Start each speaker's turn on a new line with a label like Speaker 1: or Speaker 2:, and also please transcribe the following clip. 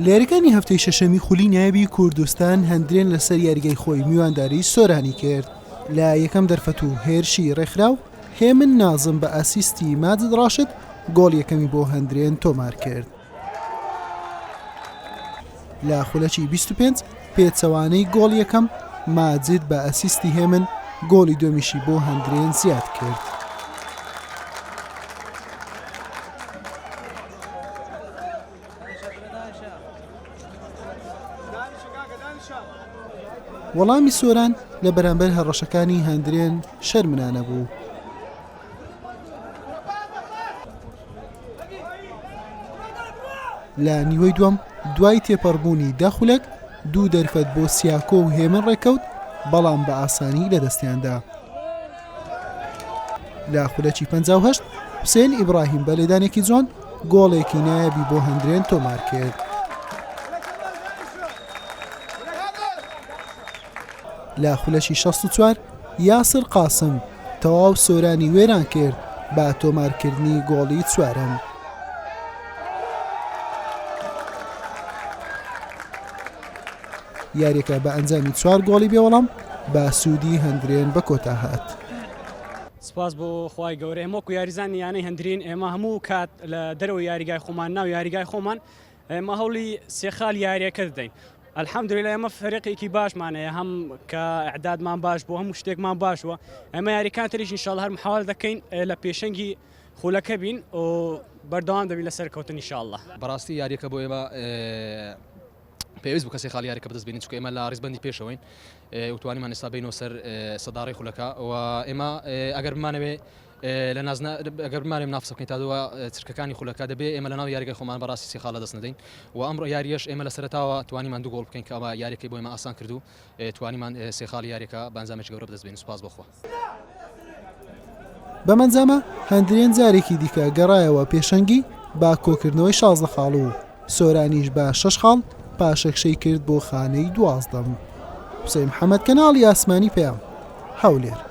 Speaker 1: لێرەکانی هەفتەی شەشەمی خولی نایەبی کوردستان هەندرێن لەسەر یاریگای خۆی میوانداری سۆرانی کرد لە یەکەم دەرفەت و هێرشی ڕێکخراو هێمن نازم بە ئاسیستی ماجد ڕاشد گۆڵ یەکەمی بۆ هەندرێن تۆمار کرد. لە خولەکی 25 پێچەوانەی گۆڵ یەکەم ماجد بە ئاسیستی هێمن گۆڵی دومیشی بۆ هەندرێن زیاد کرد. وەڵامی سۆران لە بەرامبەر هەڕەشەکانی هەندرێن شەرمنانە بوو. لە نیوەی دووەم دوای تێپەڕبوونی داخولەک دوو دەرفەت بۆ سیاکۆ و هێمن ڕێکەوت بەڵام بە ئاسانی لە دەستیاندا. لە خولەکی 58 حوسێن ئیبراهیم بە لێدانێکی جوان گۆڵێکی نایەبی بۆ هەندرێن تۆمار کرد. لە خولەشی 64 یاسر قاسم تەواو سۆرانی وێران کرد بە تۆمارکردنی گۆڵی چوارەم. یاریەکە بە ئەنجامی 4 گۆڵی بێوەڵام بە سوودی هەندرێن بە کۆتا هات.
Speaker 2: سپاس بۆ خوای گەورە ئێمەکو یاریزانی یانەی هەندرین ئێمە هەموو کات لە دەرەوە یاریگای خۆمان ناو یاریگای خۆمان ئێمە هەوڵی سێخال یاریەکە دەدەین. الحەمدولیلا ئێمە فەرێقێکی باشمانەیە هەم کە ئەعدادمان باش بۆ هەموو شتێکمان باشوە ئێمە یاریەکان تریش ئینشاڵڵا هەر محاول دەکەین لە پێشەنگی خولەکە بین و بەردەوام دەبین لەسەر کەوتن ئینشاءڵڵا.
Speaker 3: بەڕاستی یاریەکە بۆ ئێمە پێویست بوو کەسی خاڵ یاریەکە بەدەستبێنین چونکە ئێمە لە ڕیزبەندی پێشەوەین وتوانیمان ئێستا بینەوە سەر سەداڕی خولەکە و ئێمە ئەگەر بمانەوێ لە ئەگەر بمانێم نافسەکەین تا دووە چرکەکانی خولەکە دەبێ ئێمە لە ناو یاریگای خۆمان بەڕاستی سێ خاڵە دەست نەدەین و ئەمڕۆ یاریەش ئێمە لە سەرەتاوە توانیمان دوو گۆڵ بکەین کە ئەوە یاریەکەی بۆ ئێمە ئاسان کردو توانیمان سێ خاڵی یاریەکە بە ئەنجامێکی گەورە بەدەستبێنین. سوپاس بۆخوا.
Speaker 1: بەمەنجامە هەندرێن جارێکی دیکە گەڕایەوە پێشەنگی با کۆکردنەوەی 16 خاڵ و سۆرانیش بە 6 خاڵ پاشەکشەی کرد بۆ خانەی 12. حوسێن محەممەد کەناڵی ئاسمانی پێیان هەولێر.